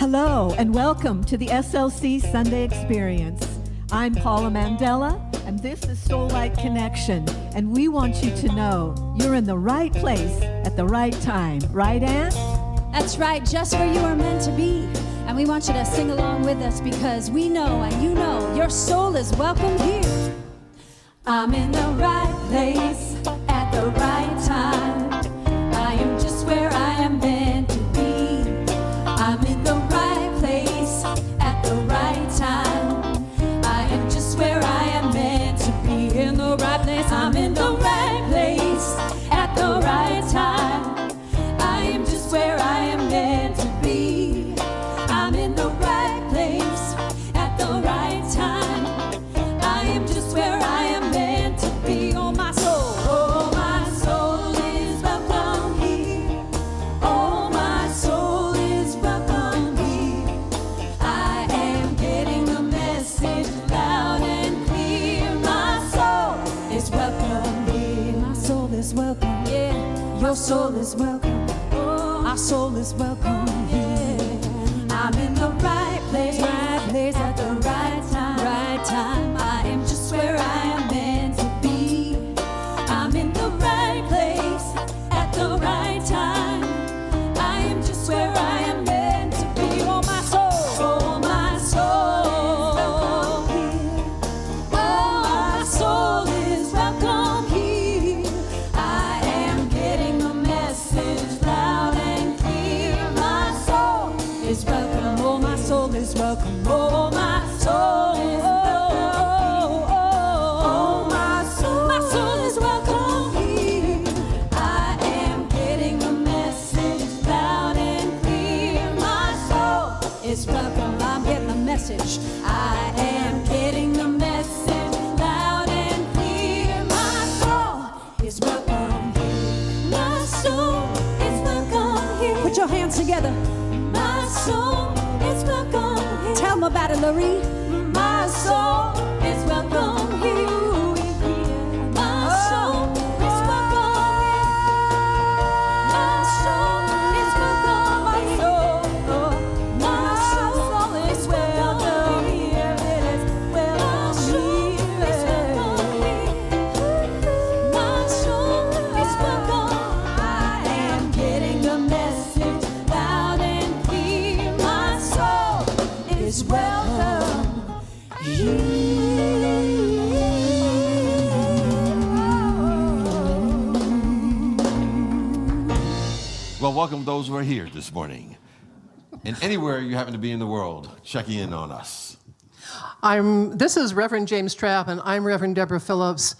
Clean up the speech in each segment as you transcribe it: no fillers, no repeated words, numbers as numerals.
Hello and welcome to the SLC Sunday Experience. I'm Paula Mandella and this is Soul Light Connection, and we want you to know you're in the right place at the right time. Right, Ann? That's right, just where you are meant to be. And we want you to sing along with us because we know and you know your soul is welcome here. I'm in the right place at the right time. I am just where I am meant to be. I'm in the right place at the right time. I am just where I am meant to be. In the right place, I'm in the right place at the right time. I am just where I am meant to be. I'm in the right place at the right time. I am just where I am meant to be. Oh, my soul is welcome here. Oh, my soul is welcome here. I am getting the message loud and clear. My soul is welcome here. My soul is welcome. Yeah, your soul is welcome. Oh, our soul is welcome here. I'm in the right place at the right time. Right time. I am just where I am meant to be. I'm in the right place at the right time. I am just where I am meant to be. Oh, my soul. Oh, my soul. Oh, my soul is welcome here. I am getting the message loud and clear. My soul is welcome. Oh, my soul is welcome. Oh, my soul is welcome. Oh, my soul is welcome here. I am getting the message loud and clear. My soul is welcome. I'm getting the message. I am getting the message loud and clear. My soul is welcome here. My soul is welcome here. Put your hands together. My soul is welcome here. Tell them about it, Larry. My soul is welcome here. My soul is welcome here. My soul is welcome. My soul is welcome here. It is welcome here. My soul is welcome. I am getting the message loud and clear. My soul is welcome Well, welcome those who are here this morning. And anywhere you happen to be in the world, checking in on us. This is Reverend James Trapp, and I'm Reverend Deborah Phillips.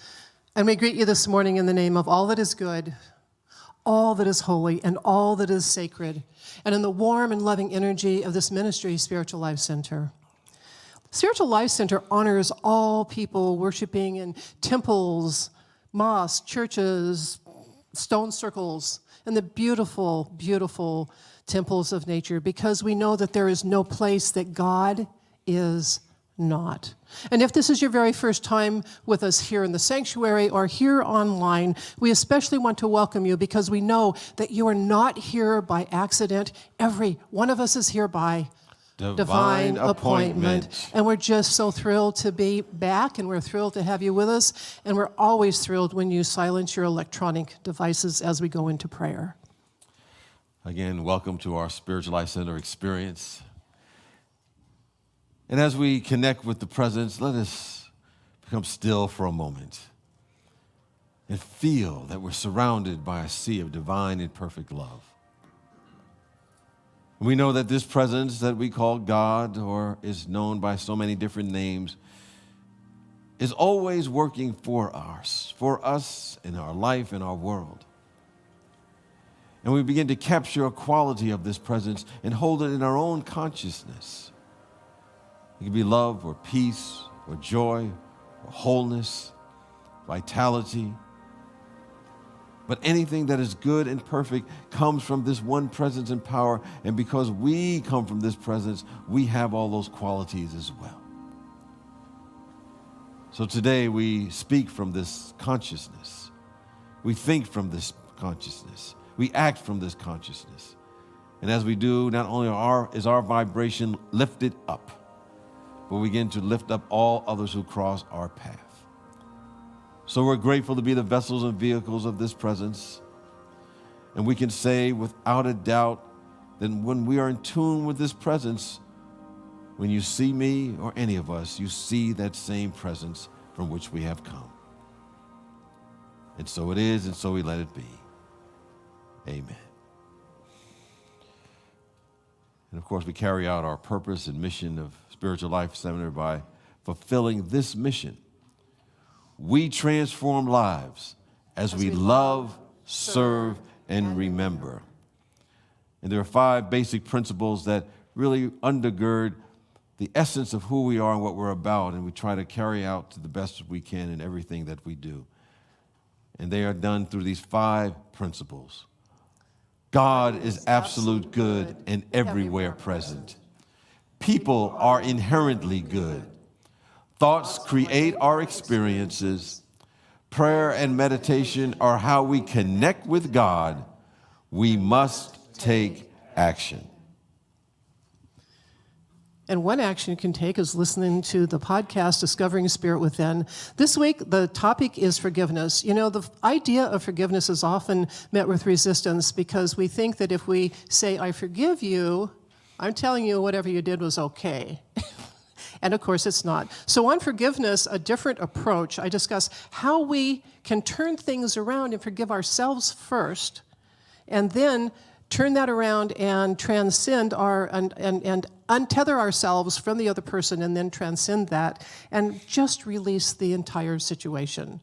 And we greet you this morning in the name of all that is good, all that is holy, and all that is sacred, and in the warm and loving energy of this ministry, Spiritual Life Center. Spiritual Life Center honors all people worshiping in temples, mosques, churches, stone circles, and the beautiful, beautiful temples of nature, because we know that there is no place that God is not. And if this is your very first time with us here in the sanctuary or here online, we especially want to welcome you because we know that you are not here by accident. Every one of us is here by divine appointment. And we're just so thrilled to be back, and we're thrilled to have you with us, and we're always thrilled when you silence your electronic devices as we go into prayer. Again, welcome to our Spiritual Life Center experience. And as we connect with the presence, let us become still for a moment and feel that we're surrounded by a sea of divine and perfect love. We know that this presence that we call God, or is known by so many different names, is always working for us in our life, in our world. And we begin to capture a quality of this presence and hold it in our own consciousness. It can be love or peace or joy or wholeness, vitality. But anything that is good and perfect comes from this one presence and power. And because we come from this presence, we have all those qualities as well. So today we speak from this consciousness. We think from this consciousness. We act from this consciousness. And as we do, not only is our vibration lifted up, but we begin to lift up all others who cross our path. So we're grateful to be the vessels and vehicles of this presence. And we can say without a doubt that when we are in tune with this presence, when you see me or any of us, you see that same presence from which we have come. And so it is, and so we let it be. Amen. And of course, we carry out our purpose and mission of Spiritual Life Seminar by fulfilling this mission. We transform lives as we love, serve, and remember. And there are 5 basic principles that really undergird the essence of who we are and what we're about, and we try to carry out to the best we can in everything that we do. And they are done through these 5 principles. God is absolute good and everywhere present. People are inherently good. Thoughts create our experiences. Prayer and meditation are how we connect with God. We must take action. And one action you can take is listening to the podcast, Discovering Spirit Within. This week, the topic is forgiveness. You know, the idea of forgiveness is often met with resistance because we think that if we say, I forgive you, I'm telling you whatever you did was okay. And of course, it's not. So on forgiveness, a different approach, I discuss how we can turn things around and forgive ourselves first, and then turn that around and transcend and untether ourselves from the other person and then transcend that and just release the entire situation.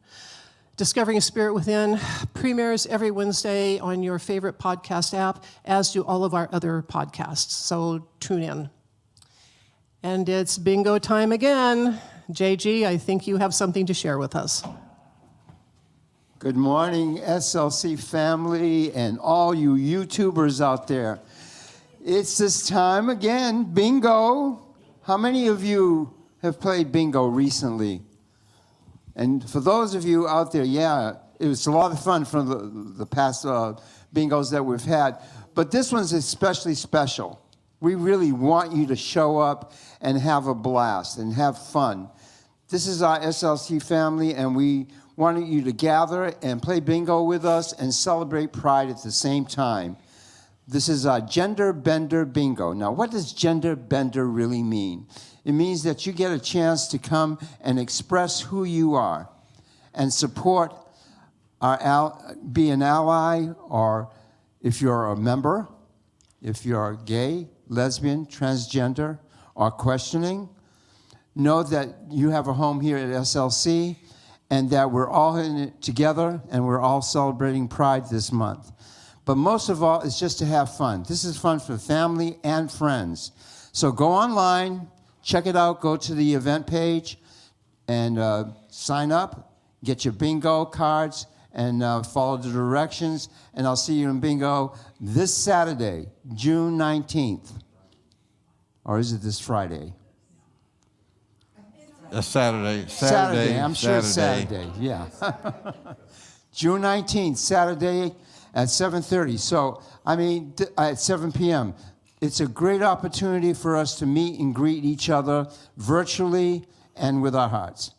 Discovering Spirit Within premieres every Wednesday on your favorite podcast app, as do all of our other podcasts, so tune in. And it's bingo time again. JG, I think you have something to share with us. Good morning, SLC family and all you YouTubers out there. It's this time again, bingo. How many of you have played bingo recently? And for those of you out there, yeah, it was a lot of fun from the past bingos that we've had. But this one's especially special. We really want you to show up and have a blast and have fun. This is our SLC family, and we wanted you to gather and play bingo with us and celebrate Pride at the same time. This is our Gender Bender Bingo. Now, what does gender bender really mean? It means that you get a chance to come and express who you are and support be an ally, or if you're a member, if you're gay, lesbian, transgender, or questioning, know that you have a home here at SLC, and that we're all in it together, and we're all celebrating Pride this month. But most of all, it's just to have fun. This is fun for family and friends. So go online, check it out, go to the event page, and sign up, get your bingo cards, and follow the directions, and I'll see you in bingo this Saturday, June 19th. Or is it this Friday? Saturday. I'm sure it's Saturday, yeah. June 19th, Saturday at 7:30. So, at 7 p.m. It's a great opportunity for us to meet and greet each other virtually and with our hearts.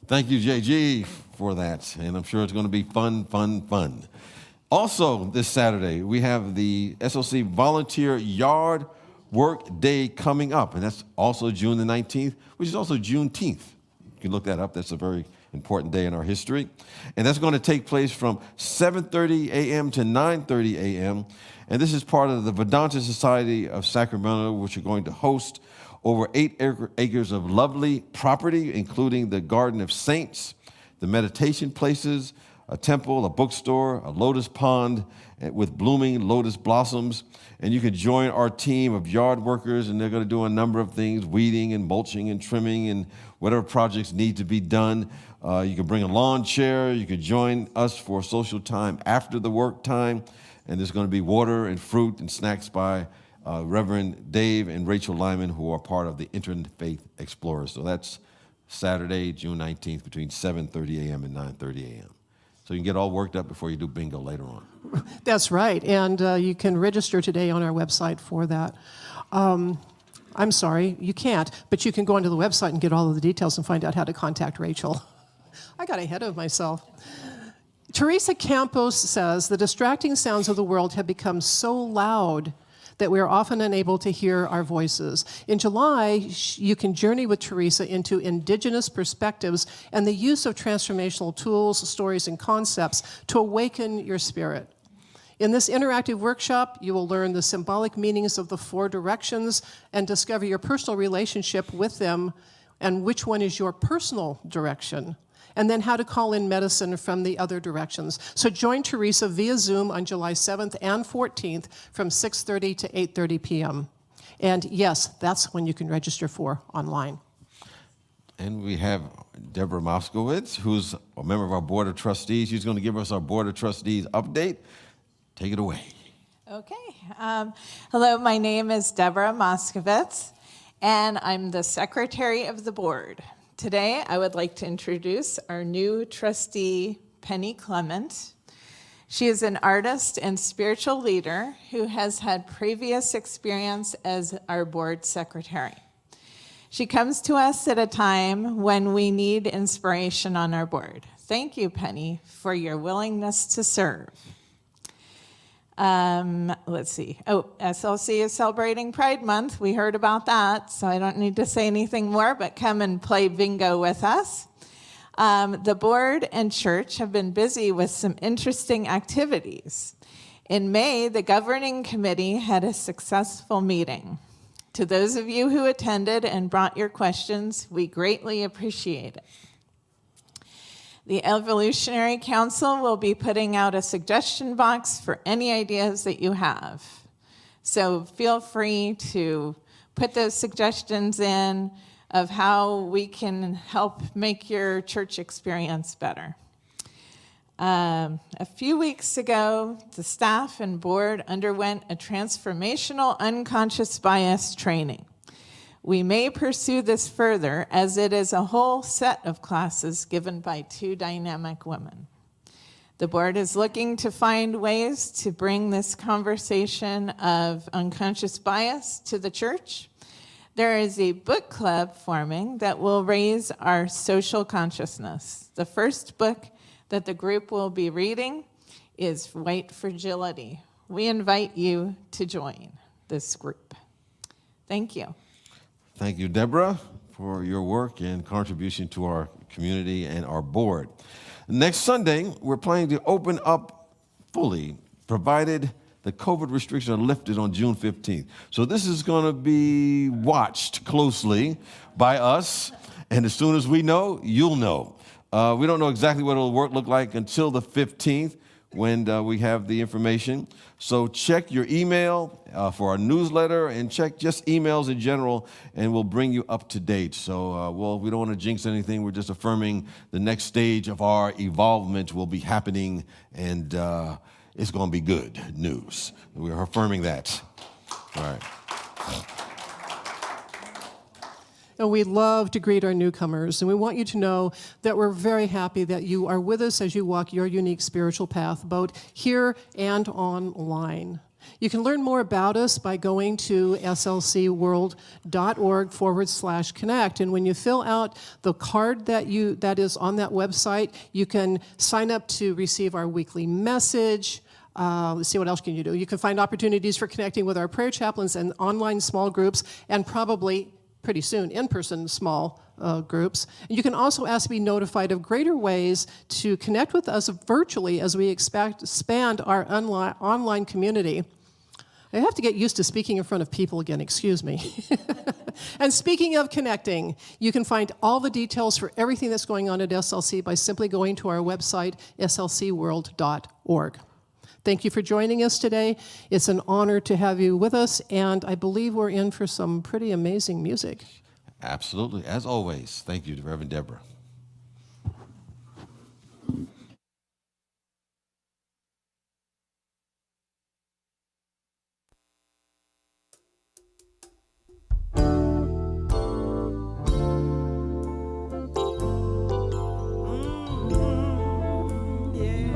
Thank you, JG, for that. And I'm sure it's going to be fun, fun, fun. Also, this Saturday, we have the SLC Volunteer Yard Work Day coming up, and that's also June the 19th, which is also Juneteenth. You can look that up. That's a very important day in our history. And that's going to take place from 7:30 a.m. to 9:30 a.m., and this is part of the Vedanta Society of Sacramento, which are going to host over 8 acres of lovely property, including the Garden of Saints, the meditation places, a temple, a bookstore, a lotus pond with blooming lotus blossoms. And you can join our team of yard workers, and they're going to do a number of things, weeding and mulching and trimming and whatever projects need to be done. You can bring a lawn chair. You can join us for social time after the work time. And there's going to be water and fruit and snacks by Reverend Dave and Rachel Lyman, who are part of the Interfaith Explorers. So that's Saturday, June 19th, between 7:30 a.m. and 9:30 a.m. so you can get all worked up before you do bingo later on. That's right, and you can register today on our website for that. I'm sorry, you can't, but you can go onto the website and get all of the details and find out how to contact Rachel. I got ahead of myself. Teresa Campos says, the distracting sounds of the world have become so loud that we are often unable to hear our voices. In July, you can journey with Teresa into indigenous perspectives and the use of transformational tools, stories, and concepts to awaken your spirit. In this interactive workshop, you will learn the symbolic meanings of the 4 directions and discover your personal relationship with them and which one is your personal direction, and then how to call in medicine from the other directions. So join Teresa via Zoom on July 7th and 14th from 6:30 to 8:30 p.m. And yes, that's when you can register for online. And we have Deborah Moskowitz, who's a member of our Board of Trustees. She's going to give us our Board of Trustees update. Take it away. Okay. Hello, my name is Deborah Moskowitz, and I'm the Secretary of the Board. Today, I would like to introduce our new trustee, Penny Clement. She is an artist and spiritual leader who has had previous experience as our board secretary. She comes to us at a time when we need inspiration on our board. Thank you, Penny, for your willingness to serve. Let's see. Oh, SLC is celebrating Pride Month. We heard about that, so I don't need to say anything more, but come and play bingo with us. The board and church have been busy with some interesting activities. In May, the governing committee had a successful meeting. To those of you who attended and brought your questions, we greatly appreciate it. The Evolutionary Council will be putting out a suggestion box for any ideas that you have. So feel free to put those suggestions in of how we can help make your church experience better. A few weeks ago, the staff and board underwent a transformational unconscious bias training. We may pursue this further as it is a whole set of classes given by 2 dynamic women. The board is looking to find ways to bring this conversation of unconscious bias to the church. There is a book club forming that will raise our social consciousness. The first book that the group will be reading is White Fragility. We invite you to join this group. Thank you. Thank you, Deborah, for your work and contribution to our community and our board. Next Sunday, we're planning to open up fully, provided the COVID restrictions are lifted on June 15th. So this is going to be watched closely by us, and as soon as we know, you'll know. We don't know exactly what it'll look like until the 15th when we have the information. So check your email for our newsletter and check just emails in general, and we'll bring you up to date. So we don't want to jinx anything. We're just affirming the next stage of our evolvement will be happening, and it's going to be good news. We're affirming that. All right. And we love to greet our newcomers, and we want you to know that we're very happy that you are with us as you walk your unique spiritual path, both here and online. You can learn more about us by going to slcworld.org/connect. And when you fill out the card that is on that website, you can sign up to receive our weekly message. Let's see, what else can you do? You can find opportunities for connecting with our prayer chaplains and online small groups, and probably pretty soon in-person small groups. And you can also ask to be notified of greater ways to connect with us virtually as we expand our online community. I have to get used to speaking in front of people again, excuse me. And speaking of connecting, you can find all the details for everything that's going on at SLC by simply going to our website, slcworld.org. Thank you for joining us today. It's an honor to have you with us, and I believe we're in for some pretty amazing music. Absolutely. As always, thank you to Reverend Deborah. Yeah.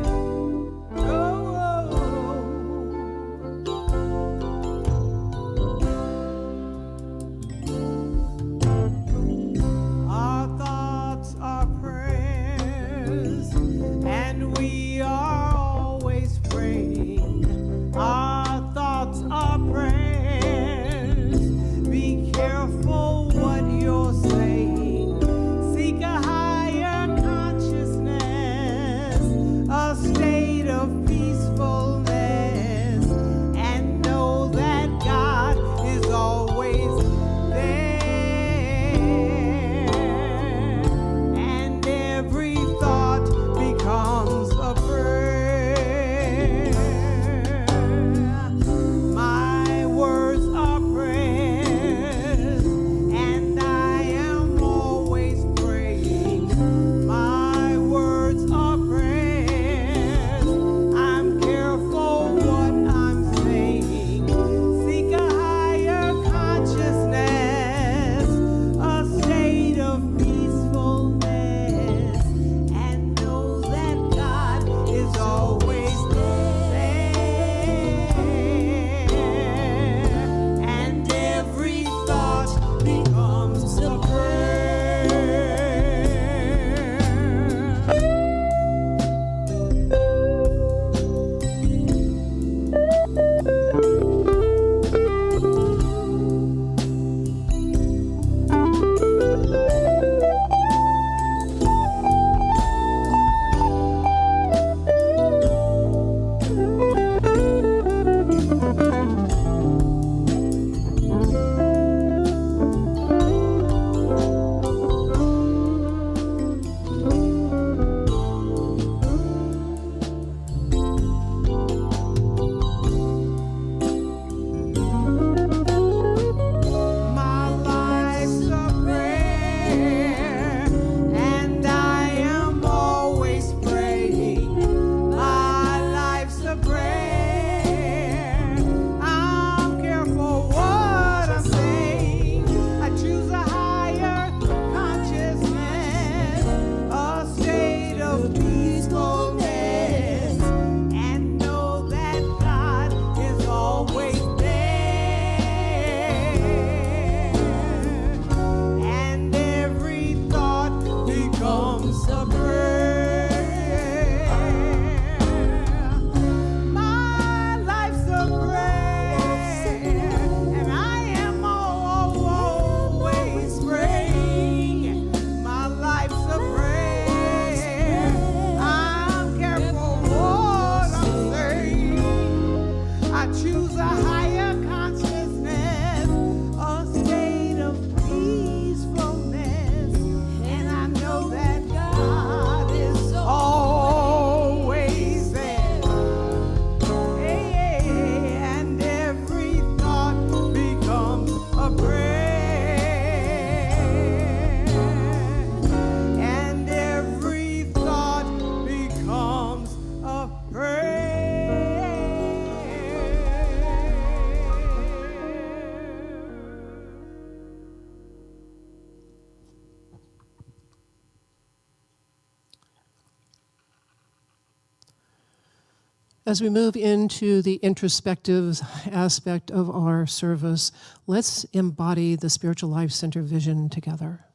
As we move into the introspective aspect of our service, let's embody the Spiritual Life Center vision together.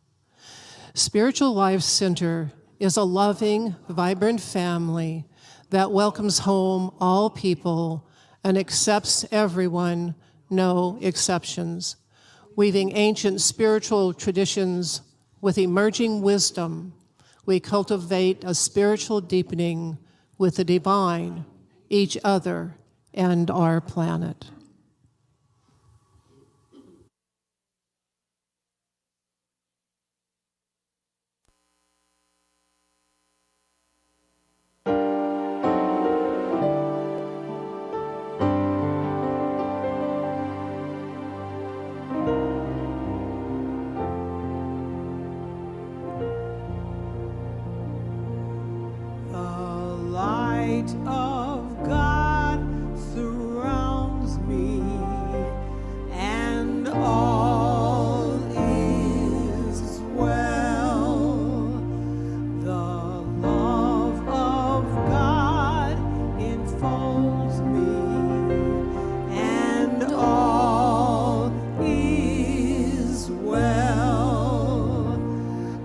Spiritual Life Center is a loving, vibrant family that welcomes home all people and accepts everyone, no exceptions, weaving ancient spiritual traditions with emerging wisdom. We cultivate a spiritual deepening with the divine, each other, and our planet. Of God surrounds me, and all is well. The love of God enfolds me, and all is well.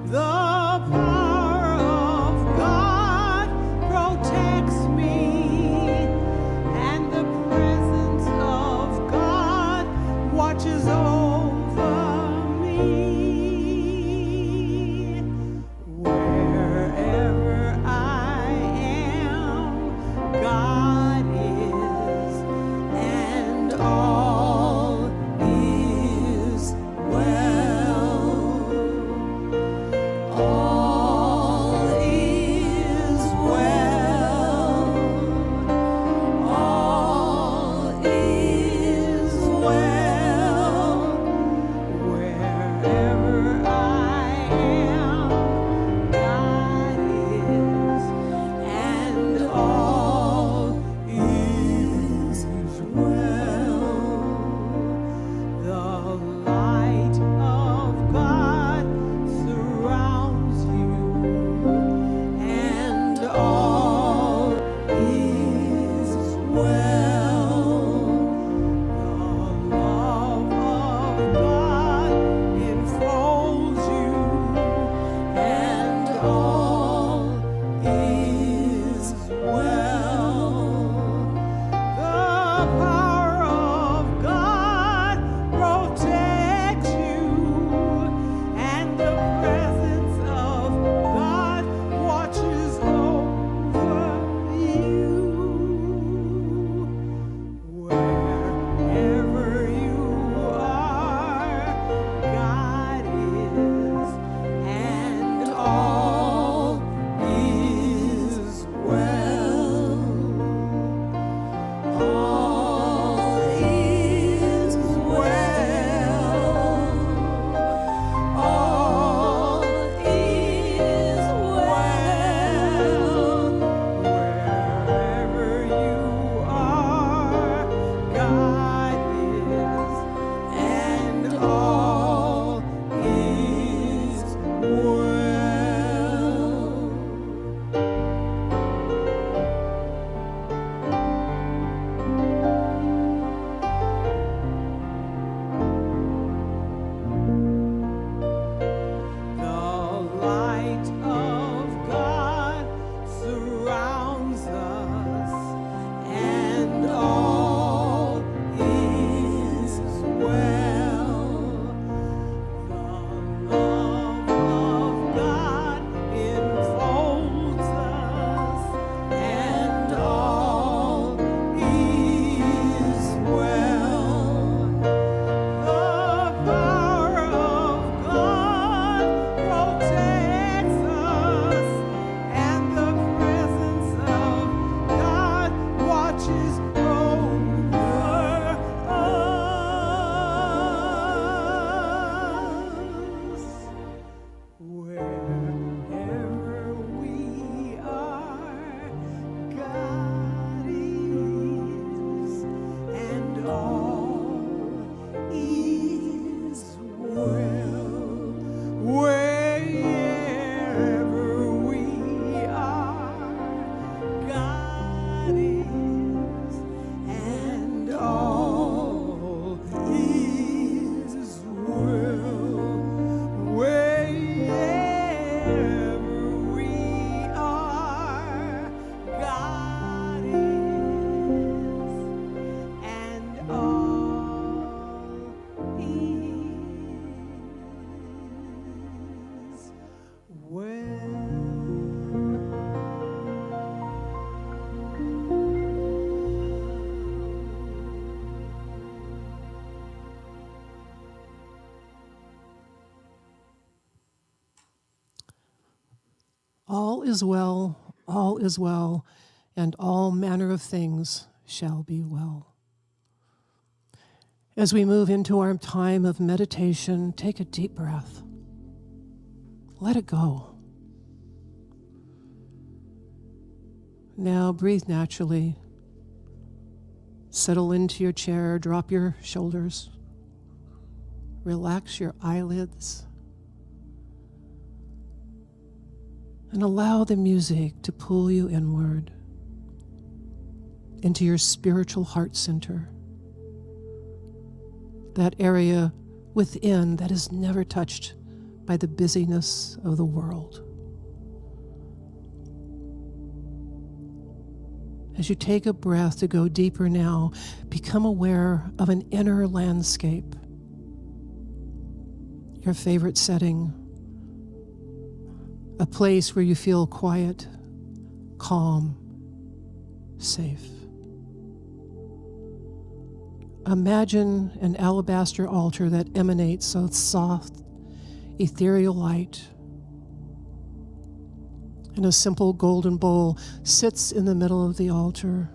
The power of God protects me, and the presence of God watches over me. Wherever I am, God is, and all is well. All is well. All is well. all is well, and all manner of things shall be well. As we move into our time of meditation, take a deep breath. Let it go. Now breathe naturally. Settle into your chair, drop your shoulders. Relax your eyelids. And allow the music to pull you inward into your spiritual heart center. That area within that is never touched by the busyness of the world. As you take a breath to go deeper now, become aware of an inner landscape. Your favorite setting, a place where you feel quiet, calm, safe. Imagine an alabaster altar that emanates a soft, ethereal light. And a simple golden bowl sits in the middle of the altar.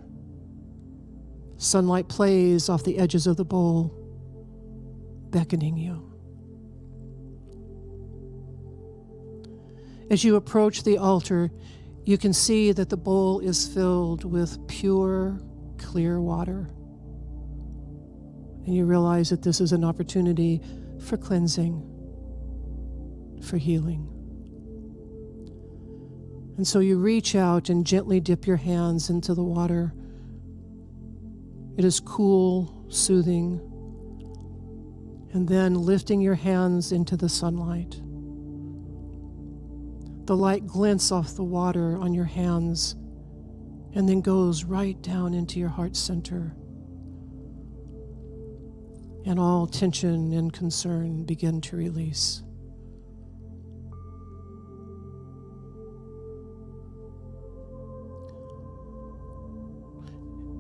Sunlight plays off the edges of the bowl, beckoning you. As you approach the altar, you can see that the bowl is filled with pure, clear water. And you realize that this is an opportunity for cleansing, for healing. And so you reach out and gently dip your hands into the water. It is cool, soothing. And then lifting your hands into the sunlight. The light glints off the water on your hands and then goes right down into your heart center. And all tension and concern begin to release.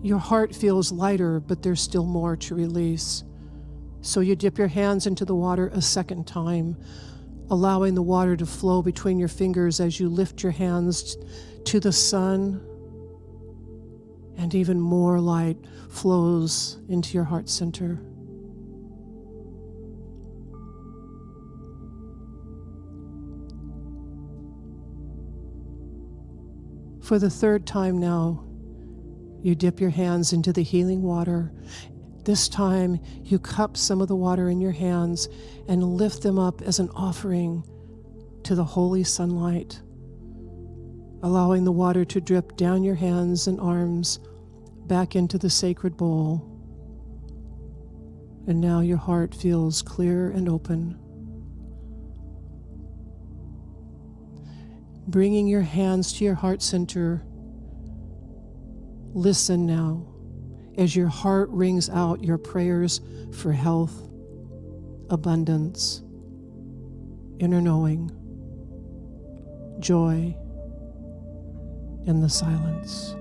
Your heart feels lighter, but there's still more to release. So you dip your hands into the water a second time, allowing the water to flow between your fingers as you lift your hands to the sun, and even more light flows into your heart center. For the third time now, you dip your hands into the healing water. This time, you cup some of the water in your hands and lift them up as an offering to the holy sunlight, allowing the water to drip down your hands and arms back into the sacred bowl. And now your heart feels clear and open. Bringing your hands to your heart center, listen now as your heart rings out your prayers for health, abundance, inner knowing, joy in the silence.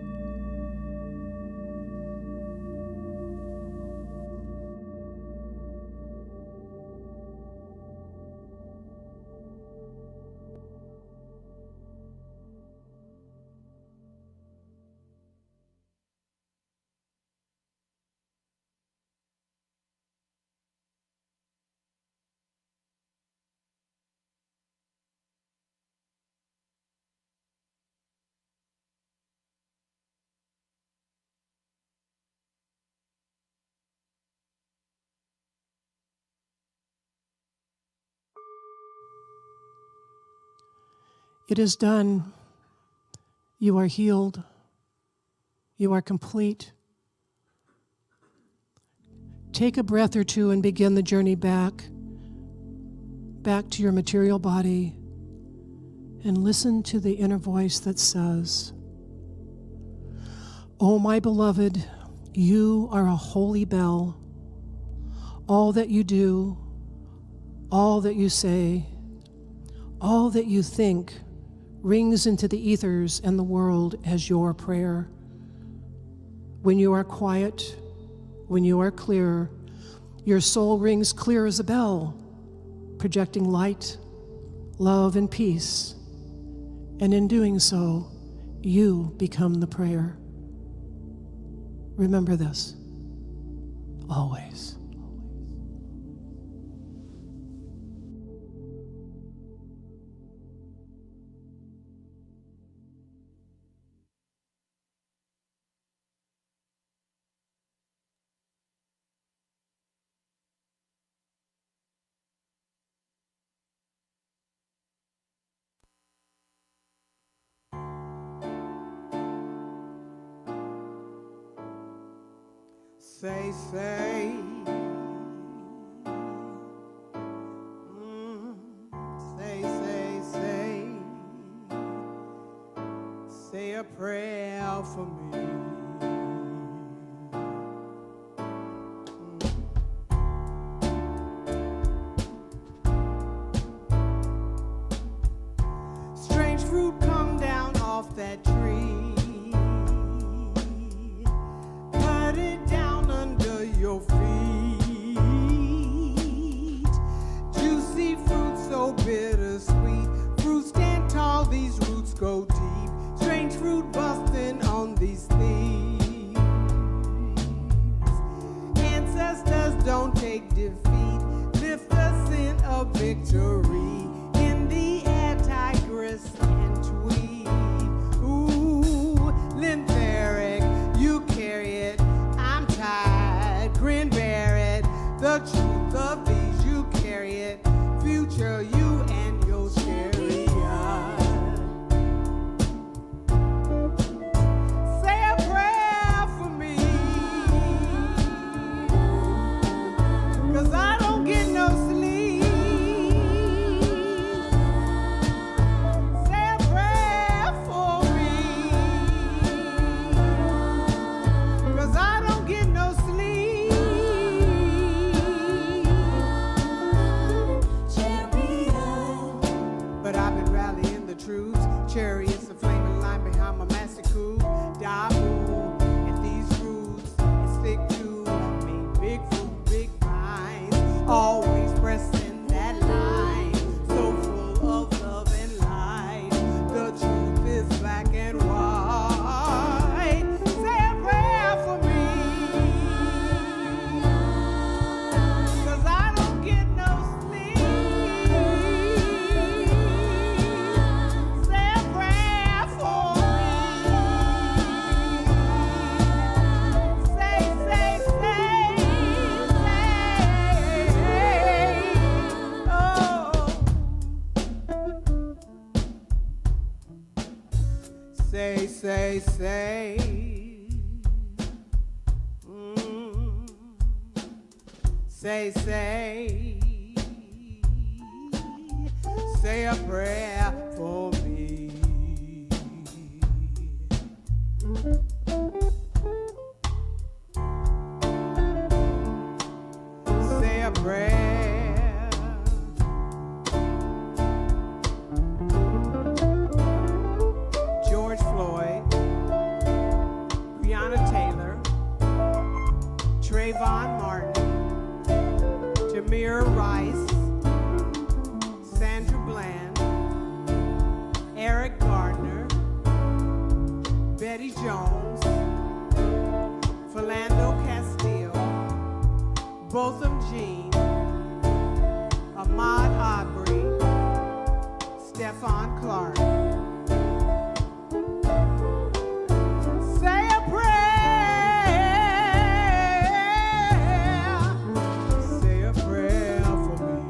It is done. You are healed. You are complete. Take a breath or two and begin the journey back to your material body, and listen to the inner voice that says, "Oh, my beloved, you are a holy bell. All that you do, all that you say, all that you think rings into the ethers and the world as your prayer. When you are quiet, when you are clear, your soul rings clear as a bell, projecting light, love, and peace And in doing so, you become the prayer. Remember this, always. Say, say a prayer for me. Strange fruit come down off that tree. Cut it down under your feet. Juicy fruit so bittersweet. Fruit stand tall, these roots go deep. Strange fruit busting on these thieves. Ancestors don't take defeat. Lift the sin of victory. In the air, Tigress and Tweed. Ooh, lympheric, you carry it. I'm tired, grin, bear it. The truth of these, you carry it. Future, you and your chariot. Say a prayer for me, 'cause I don't get no sleep. Say a prayer for me, 'cause I don't get no sleep. But I've been rallying the troops. Chariots, a flaming line behind my master coup. Dabu, and these roots, and stick to me. Big fruit, big vines, always pressing that line. So full of love and light. The truth is black and white. Say a prayer for me, 'cause I don't get no sleep. Say a prayer for me. Say, say. Say a prayer for me. Say a prayer. George Floyd, Breonna Taylor, Trayvon Martin, Jameer Rice, Sandra Bland, Eric Gardner, Betty Jones, Philando Castile, Botham Jean, Ahmaud Arbery, Stephon Clark. Say a prayer. Say a prayer for me.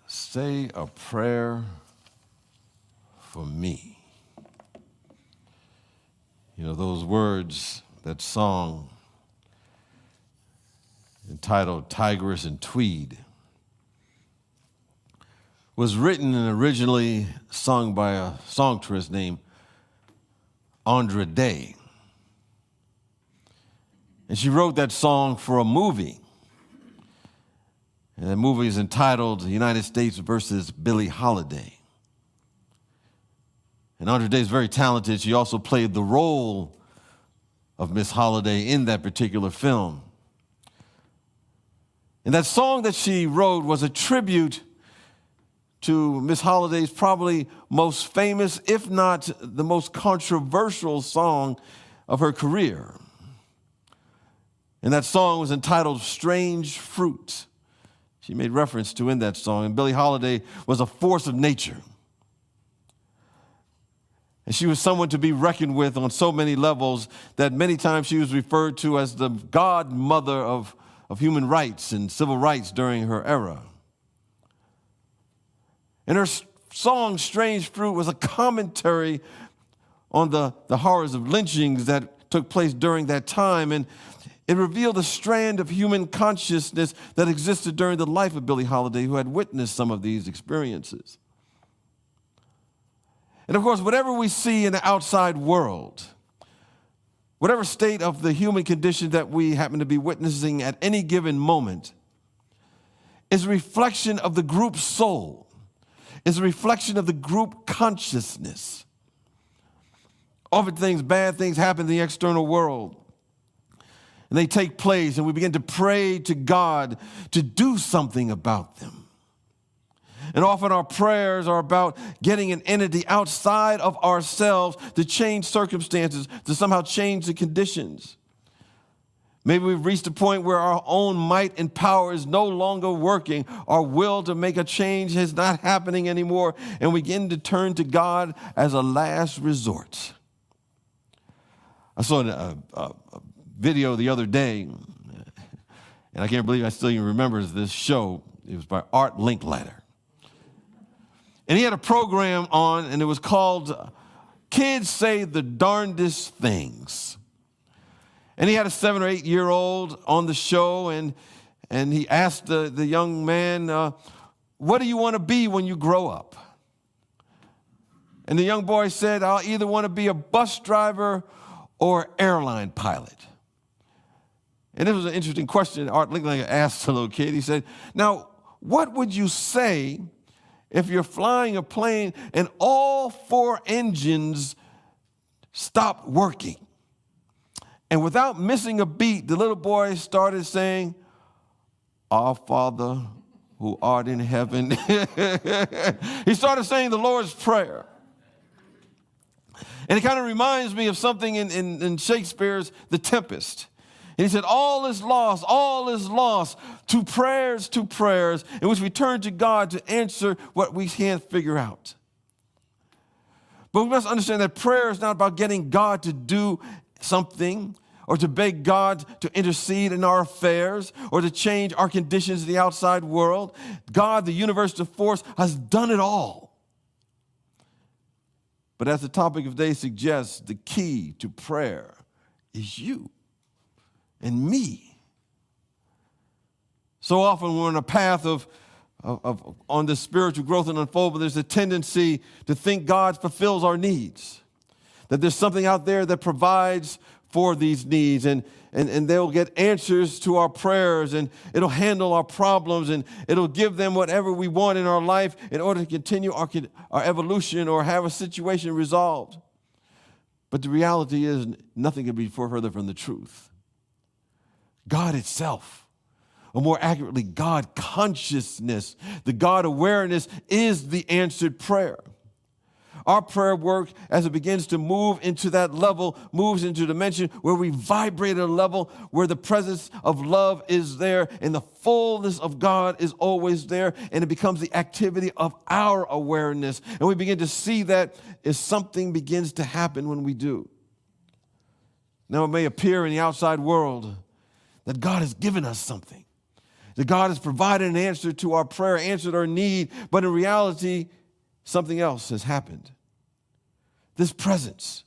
Say a prayer for me. You know, those words that song entitled Tigress and Tweed was written and originally sung by a songstress named Andra. And she wrote that song for a movie. And the movie is entitled United States versus Billie Holiday. And Andra Day is very talented. She also played the role of Miss Holiday in that particular film. And that song that she wrote was a tribute to Miss Holiday's probably most famous, if not the most controversial song of her career. And that song was entitled Strange Fruit. She made reference to in that song. And Billie Holiday was a force of nature. And she was someone to be reckoned with on so many levels that many times she was referred to as the godmother of human rights and civil rights during her era. And her song, Strange Fruit, was a commentary on the horrors of lynchings that took place during that time. And it revealed a strand of human consciousness that existed during the life of Billie Holiday, who had witnessed some of these experiences. And of course, whatever we see in the outside world, whatever state of the human condition that we happen to be witnessing at any given moment, is a reflection of the group soul, is a reflection of the group consciousness. Often bad things happen in the external world. And they take place, and we begin to pray to God to do something about them. And often our prayers are about getting an entity outside of ourselves to change circumstances, to somehow change the conditions. Maybe we've reached a point where our own might and power is no longer working. Our will to make a change is not happening anymore, and we begin to turn to God as a last resort. I saw a video the other day, and I can't believe I still even remember this show. It was by Art Linklater. And he had a program on, and it was called Kids Say the Darndest Things. And he had a 7 or 8 year old on the show, and he asked the young man, what do you want to be when you grow up? And the young boy said, I'll either want to be a bus driver or airline pilot. And this was an interesting question Art Linklater asked the little kid. He said, now, what would you say if you're flying a plane and all 4 engines stopped working? And without missing a beat, the little boy started saying, Our Father who art in heaven. He started saying the Lord's Prayer. And it kind of reminds me of something in Shakespeare's The Tempest. And he said, all is lost to prayers, in which we turn to God to answer what we can't figure out. But we must understand that prayer is not about getting God to do something or to beg God to intercede in our affairs or to change our conditions in the outside world. God, the universal force, has done it all. But as the topic of today suggests, the key to prayer is you and me. So often we're on a path of on this spiritual growth and unfoldment, there's a tendency to think God fulfills our needs, that there's something out there that provides for these needs, and they'll get answers to our prayers, and it'll handle our problems, and it'll give them whatever we want in our life in order to continue our evolution or have a situation resolved. But the reality is nothing could be further from the truth. God itself, or more accurately, God consciousness, the God awareness is the answered prayer. Our prayer work, as it begins to move into that level, moves into a dimension where we vibrate at a level where the presence of love is there and the fullness of God is always there, and it becomes the activity of our awareness. And we begin to see that as something begins to happen when we do. Now, it may appear in the outside world that God has given us something, that God has provided an answer to our prayer, answered our need, but in reality, something else has happened. This presence,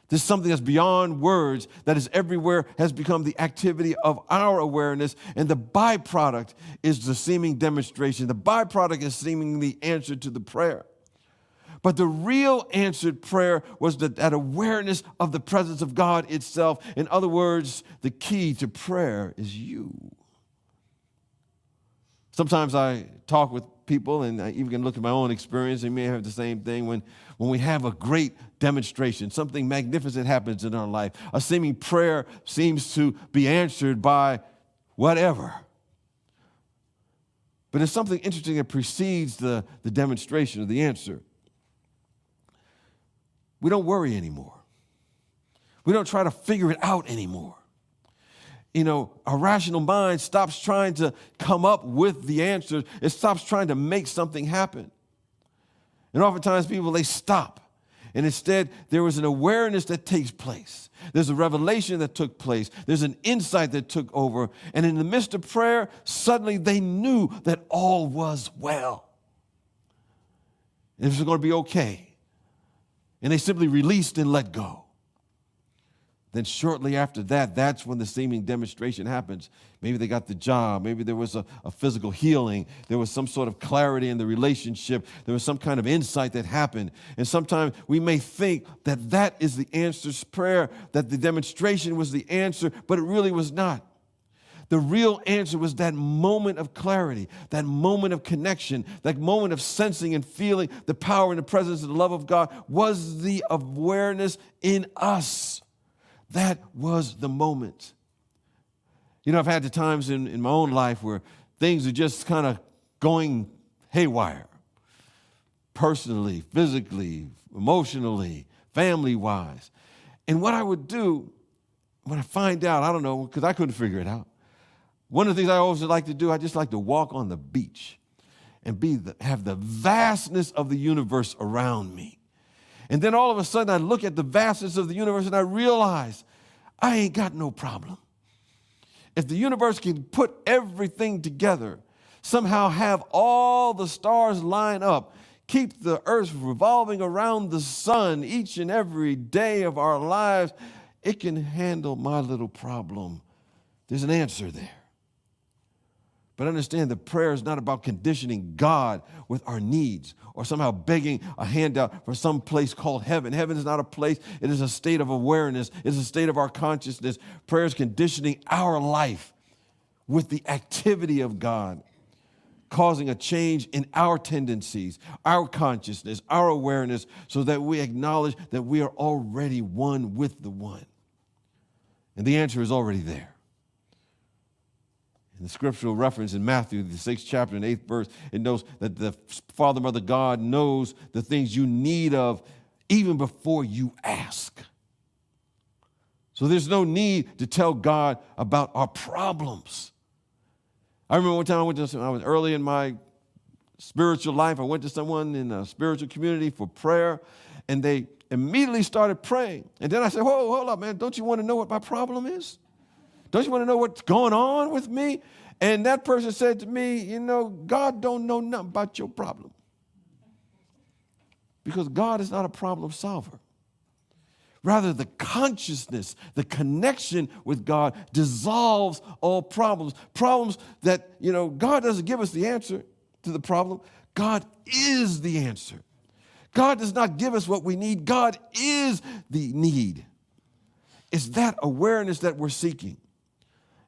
There's something that's beyond words, that is everywhere, has become the activity of our awareness, and the byproduct is the seeming demonstration. The byproduct is seeming the answer to the prayer. But the real answered prayer was that awareness of the presence of God itself. In other words, the key to prayer is you. Sometimes I talk with people, and I even can look at my own experience, and may have the same thing when we have a great demonstration, something magnificent happens in our life. A seeming prayer seems to be answered by whatever. But there's something interesting that precedes the demonstration or the answer. We don't worry anymore. We don't try to figure it out anymore. You know, our rational mind stops trying to come up with the answers. It stops trying to make something happen. And oftentimes people, they stop. And instead, there was an awareness that takes place. There's a revelation that took place. There's an insight that took over. And in the midst of prayer, suddenly they knew that all was well. It was going to be okay. And they simply released and let go. Then shortly after that, that's when the seeming demonstration happens. Maybe they got the job. Maybe there was a physical healing. There was some sort of clarity in the relationship. There was some kind of insight that happened. And sometimes we may think that that is the answer's prayer, that the demonstration was the answer, but it really was not. The real answer was that moment of clarity, that moment of connection, that moment of sensing and feeling the power and the presence and the love of God was the awareness in us. That was the moment. You know, I've had the times in my own life where things are just kind of going haywire. Personally, physically, emotionally, family-wise. And what I would do when I find out, I don't know, because I couldn't figure it out. One of the things I always like to do, I just like to walk on the beach and have the vastness of the universe around me. And then all of a sudden, I look at the vastness of the universe and I realize I ain't got no problem. If the universe can put everything together, somehow have all the stars line up, keep the earth revolving around the sun each and every day of our lives, it can handle my little problem. There's an answer there. But understand that prayer is not about conditioning God with our needs or somehow begging a handout for some place called heaven. Heaven is not a place. It is a state of awareness. It is a state of our consciousness. Prayer is conditioning our life with the activity of God, causing a change in our tendencies, our consciousness, our awareness, so that we acknowledge that we are already one with the one. And the answer is already there. In the scriptural reference in Matthew, the 6th chapter and 8th verse, it knows that the Father, Mother, God knows the things you need of even before you ask. So there's no need to tell God about our problems. I remember one time I was early in my spiritual life. I went to someone in a spiritual community for prayer, and they immediately started praying. And then I said, whoa, hold up, man. Don't you want to know what my problem is? Don't you want to know what's going on with me? And that person said to me, you know, God don't know nothing about your problem. Because God is not a problem solver. Rather, the consciousness, the connection with God dissolves all problems. Problems that, you know, God doesn't give us the answer to the problem. God is the answer. God does not give us what we need. God is the need. It's that awareness that we're seeking.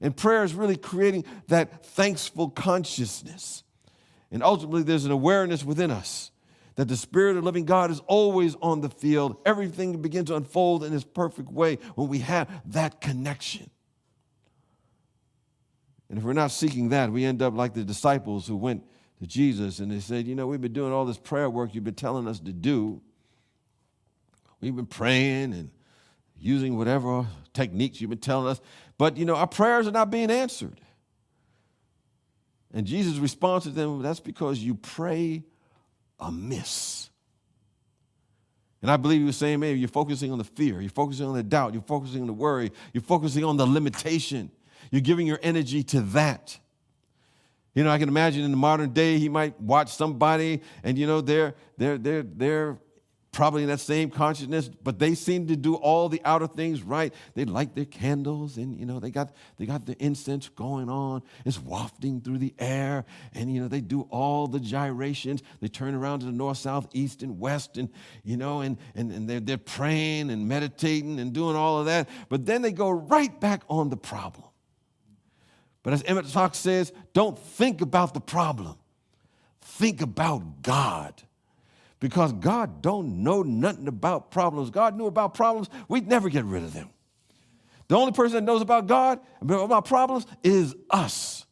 And prayer is really creating that thankful consciousness. And ultimately, there's an awareness within us that the Spirit of the living God is always on the field. Everything begins to unfold in its perfect way when we have that connection. And if we're not seeking that, we end up like the disciples who went to Jesus and they said, you know, we've been doing all this prayer work you've been telling us to do. We've been praying and using whatever techniques you've been telling us. But, you know, our prayers are not being answered. And Jesus' response to them, that's because you pray amiss. And I believe he was saying, maybe you're focusing on the fear. You're focusing on the doubt. You're focusing on the worry. You're focusing on the limitation. You're giving your energy to that. You know, I can imagine in the modern day, he might watch somebody and, you know, they're probably in that same consciousness, but they seem to do all the outer things right. They light their candles, and they got the incense going on. It's wafting through the air, and they do all the gyrations. They turn around to the north, south, east, and west, and they're praying and meditating and doing all of that. But then they go right back on the problem. But as Emmett Fox says, don't think about the problem. Think about God. Because God don't know nothing about problems. God knew about problems, we'd never get rid of them. The only person that knows about God, about problems, is us.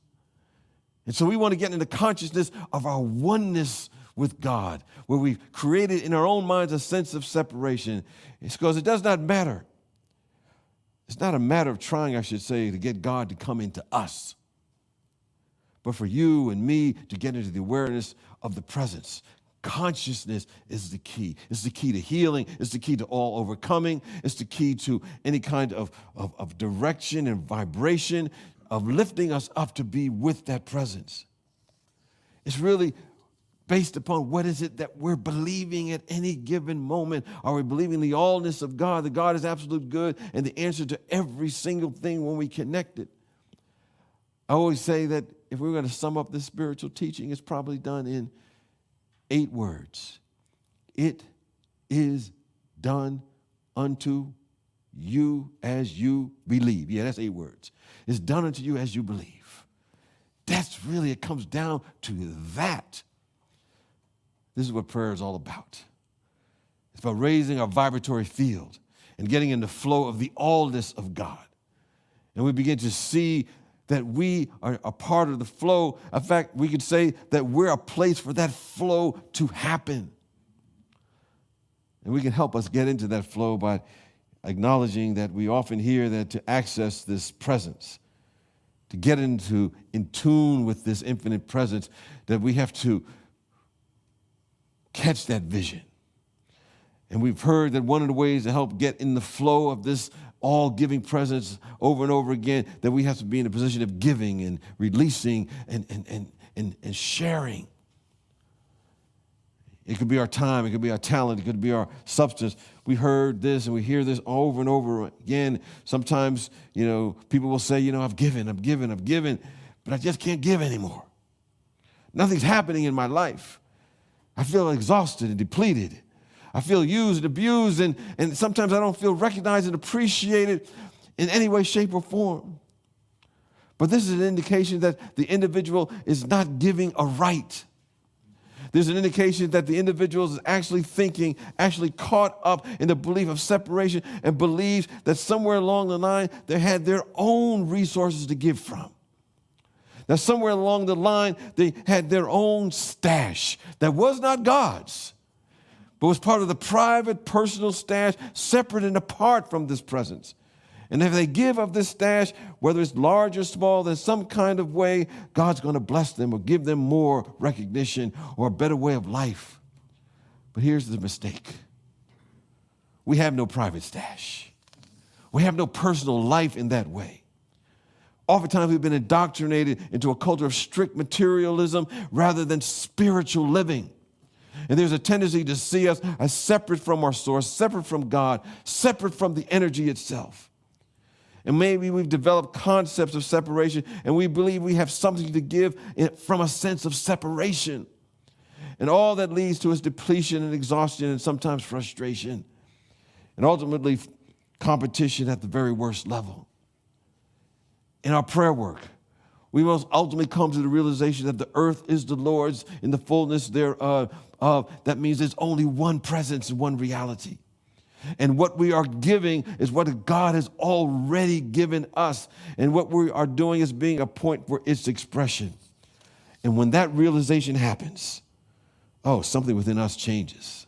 And so we want to get into the consciousness of our oneness with God, where we've created in our own minds a sense of separation. It's because it does not matter. It's not a matter of trying, I should say, to get God to come into us, but for you and me to get into the awareness of the presence. Consciousness is the key. It's the key to healing. It's the key to all overcoming. It's the key to any kind of direction and vibration, of lifting us up to be with that presence. It's really based upon what is it that we're believing at any given moment. Are we believing the allness of God, that God is absolute good and the answer to every single thing when we connect it? I always say that if we were going to sum up this spiritual teaching, it's probably done in 8 words. It is done unto you as you believe. Yeah, that's 8 words. It's done unto you as you believe. That's really, it comes down to that. This is what prayer is all about. It's about raising our vibratory field and getting in the flow of the allness of God. And we begin to see that we are a part of the flow. In fact, we could say that we're a place for that flow to happen. And we can help us get into that flow by acknowledging that we often hear that to access this presence, to get in tune with this infinite presence, that we have to catch that vision. And we've heard that one of the ways to help get in the flow of this all-giving presence over and over again, that we have to be in a position of giving and releasing and sharing. It could be our time, it could be our talent, it could be our substance. We heard this and we hear this over and over again. Sometimes, people will say, I've given, but I just can't give anymore. Nothing's happening in my life. I feel exhausted and depleted. I feel used and abused, and sometimes I don't feel recognized and appreciated in any way, shape, or form. But this is an indication that the individual is not giving a right. There's an indication that the individual is actually thinking, actually caught up in the belief of separation, and believes that somewhere along the line they had their own resources to give from. That somewhere along the line they had their own stash that was not God's, but was part of the private, personal stash, separate and apart from this presence. And if they give of this stash, whether it's large or small, in some kind of way, God's going to bless them or give them more recognition or a better way of life. But here's the mistake. We have no private stash. We have no personal life in that way. Oftentimes we've been indoctrinated into a culture of strict materialism rather than spiritual living. And there's a tendency to see us as separate from our source, separate from God, separate from the energy itself. And maybe we've developed concepts of separation, and we believe we have something to give from a sense of separation. And all that leads to is depletion and exhaustion and sometimes frustration. And ultimately, competition at the very worst level. In our prayer work, we must ultimately come to the realization that the earth is the Lord's in the fullness thereof. That means there's only one presence and one reality. And what we are giving is what God has already given us. And what we are doing is being a point for its expression. And when that realization happens, something within us changes.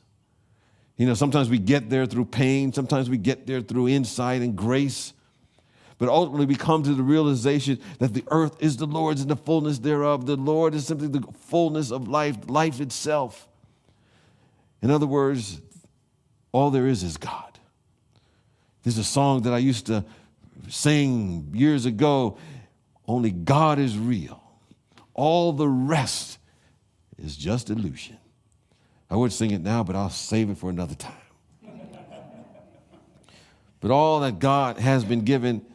Sometimes we get there through pain. Sometimes we get there through insight and grace. But ultimately, we come to the realization that the earth is the Lord's and the fullness thereof. The Lord is simply the fullness of life, life itself. In other words, all there is God. There's a song that I used to sing years ago. Only God is real. All the rest is just illusion. I would sing it now, but I'll save it for another time. But all that God has been given,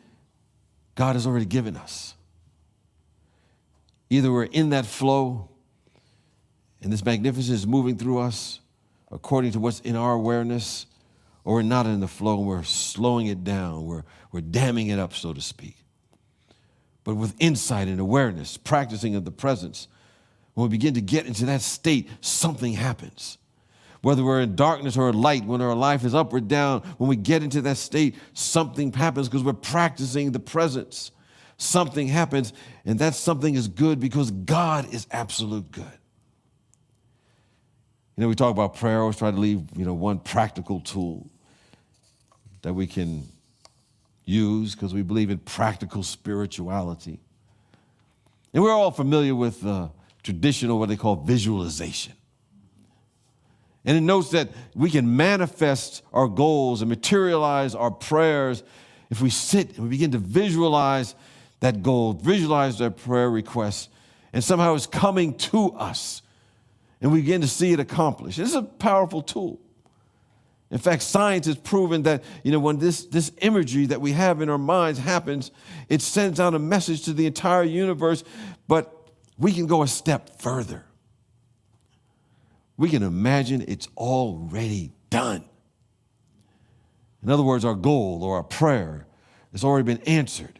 God has already given us. Either we're in that flow, and this magnificence is moving through us according to what's in our awareness, or we're not in the flow, and we're slowing it down. We're damming it up, so to speak. But with insight and awareness, practicing of the presence, when we begin to get into that state, something happens. Whether we're in darkness or light, when our life is up or down, when we get into that state, something happens because we're practicing the presence. Something happens, and that something is good because God is absolute good. You know, we talk about prayer, I always try to leave, one practical tool that we can use because we believe in practical spirituality. And we're all familiar with traditional, what they call visualization. And it notes that we can manifest our goals and materialize our prayers if we sit and we begin to visualize that goal, visualize that prayer request, and somehow it's coming to us, and we begin to see it accomplished. This is a powerful tool. In fact, science has proven that, when this imagery that we have in our minds happens, it sends out a message to the entire universe, but we can go a step further. We can imagine it's already done. In other words, our goal or our prayer has already been answered.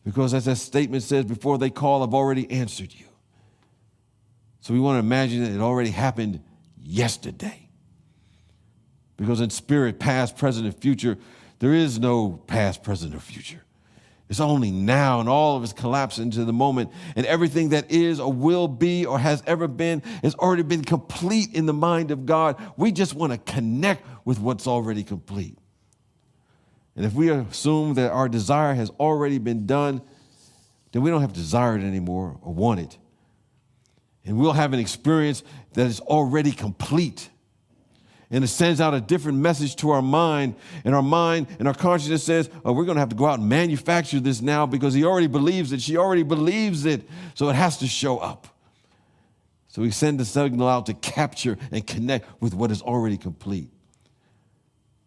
Because as that statement says, before they call, I've already answered you. So we want to imagine that it already happened yesterday. Because in spirit, past, present, and future, there is no past, present, or future. It's only now, and all of us collapse into the moment. And everything that is or will be or has ever been has already been complete in the mind of God. We just want to connect with what's already complete. And if we assume that our desire has already been done, then we don't have to desire it anymore or want it. And we'll have an experience that is already complete. And it sends out a different message to our mind and our consciousness says, oh, we're going to have to go out and manufacture this now because he already believes it. She already believes it. So it has to show up. So we send the signal out to capture and connect with what is already complete.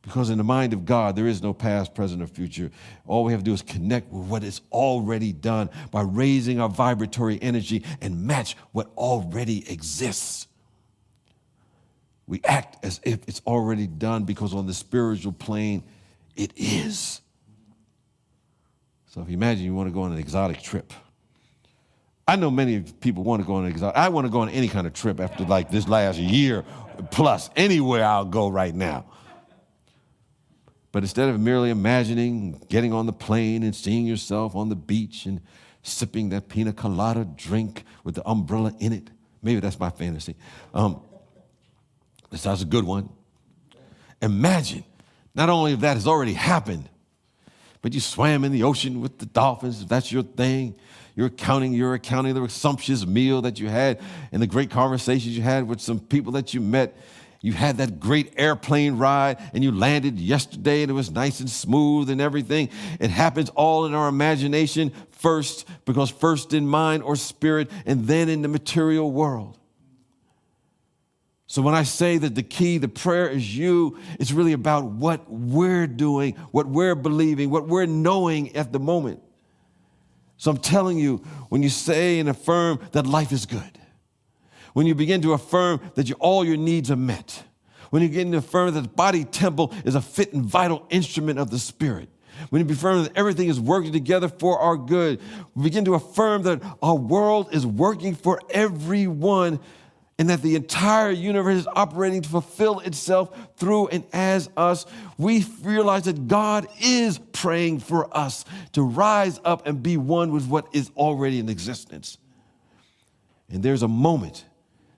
Because in the mind of God, there is no past, present, or future. All we have to do is connect with what is already done by raising our vibratory energy and match what already exists. We act as if it's already done because on the spiritual plane, it is. So if you imagine you want to go on an exotic trip. I know many people want to go on an exotic. I want to go on any kind of trip after like this last year plus. Anywhere I'll go right now. But instead of merely imagining getting on the plane and seeing yourself on the beach and sipping that pina colada drink with the umbrella in it, maybe that's my fantasy. This sounds a good one. Imagine, not only if that has already happened, but you swam in the ocean with the dolphins, if that's your thing. You're accounting the sumptuous meal that you had and the great conversations you had with some people that you met. You had that great airplane ride and you landed yesterday and it was nice and smooth and everything. It happens all in our imagination first, because first in mind or spirit and then in the material world. So when I say that the key, the prayer is you, it's really about what we're doing, what we're believing, what we're knowing at the moment. So I'm telling you, when you say and affirm that life is good, when you begin to affirm that all your needs are met, when you begin to affirm that the body temple is a fit and vital instrument of the Spirit, when you affirm that everything is working together for our good, we begin to affirm that our world is working for everyone and that the entire universe is operating to fulfill itself through and as us, we realize that God is praying for us to rise up and be one with what is already in existence. And there's a moment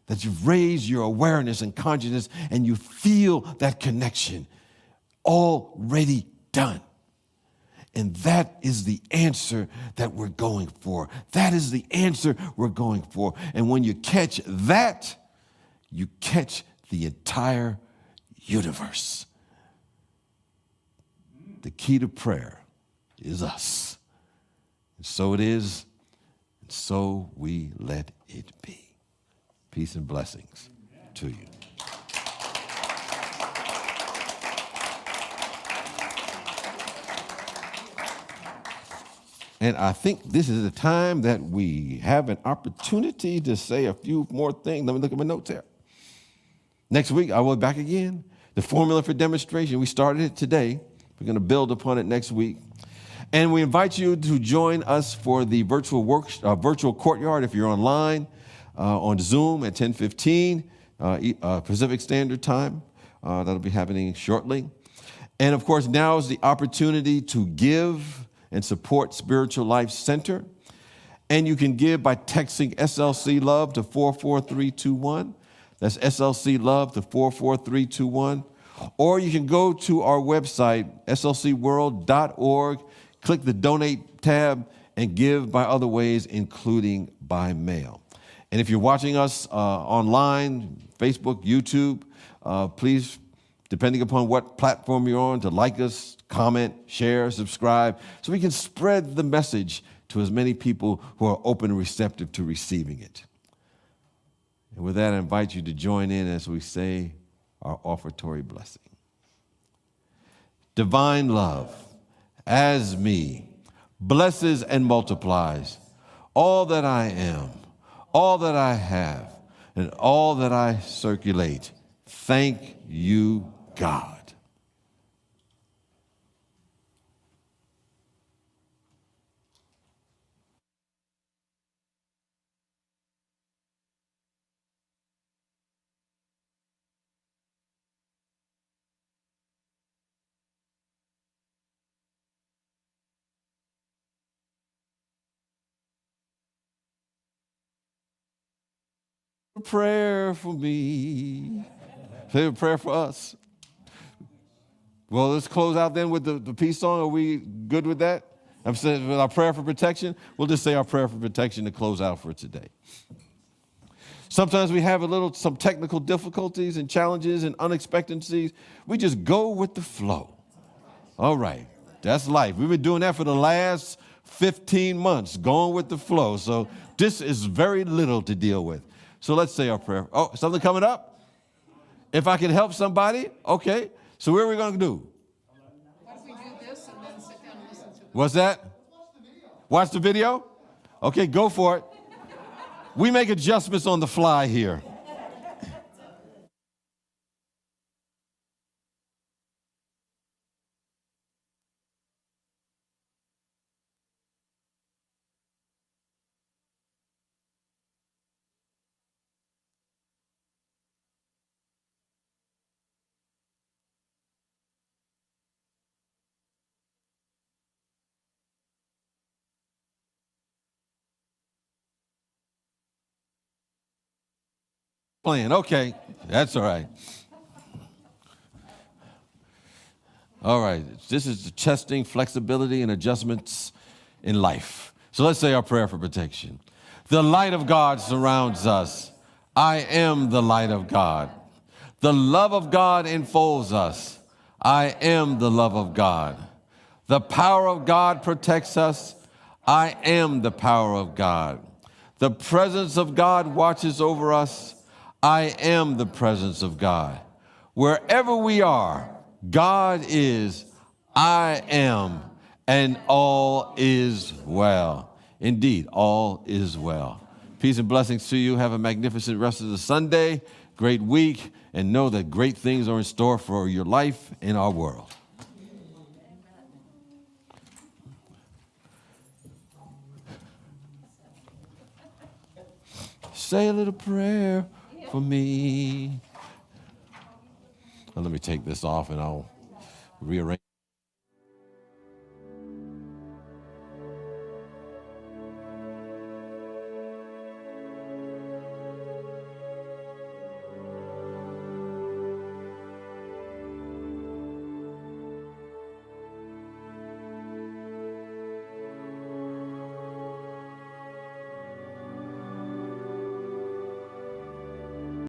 that you've raised your awareness and consciousness and you feel that connection already done. And that is the answer that we're going for. That is the answer we're going for. And when you catch that, you catch the entire universe. The key to prayer is us. And so it is, and so we let it be. Peace and blessings. to you. And I think this is the time that we have an opportunity to say a few more things. Let me look at my notes here. Next week, I will be back again. The formula for demonstration, we started it today. We're going to build upon it next week. And we invite you to join us for the virtual courtyard if you're online on Zoom at 10:15 Pacific Standard Time. That'll be happening shortly. And of course, now is the opportunity to give and support Spiritual Life Center. And you can give by texting SLC Love to 44321. That's SLC Love to 44321. Or you can go to our website, slcworld.org, click the Donate tab, and give by other ways, including by mail. And if you're watching us online, Facebook, YouTube, please, depending upon what platform you're on, to like us, comment, share, subscribe, so we can spread the message to as many people who are open and receptive to receiving it. And with that, I invite you to join in as we say our offertory blessing. Divine love, as me, blesses and multiplies all that I am, all that I have, and all that I circulate. Thank you, God. Prayer for me. Say a prayer for us. Well, let's close out then with the peace song. Are we good with that? I'm saying with our prayer for protection. We'll just say our prayer for protection to close out for today. Sometimes we have some technical difficulties and challenges and unexpectancies. We just go with the flow. All right, that's life. We've been doing that for the last 15 months, going with the flow. So this is very little to deal with. So let's say our prayer. Oh, something coming up? If I can help somebody, okay. So what are we going to do? What if we do this and then sit down and listen to it? What's that? Watch the video? Okay, go for it. We make adjustments on the fly here. Playing. Okay, that's all right. All right, this is the testing, flexibility, and adjustments in life. So let's say our prayer for protection. The light of God surrounds us. I am the light of God. The love of God enfolds us. I am the love of God. The power of God protects us. I am the power of God. The presence of God watches over us. I am the presence of God. Wherever we are, God is, I am, and all is well. Indeed, all is well. Peace and blessings to you. Have a magnificent rest of the Sunday, great week, and know that great things are in store for your life and our world. Say a little prayer for me. Now, let me take this off and I'll rearrange.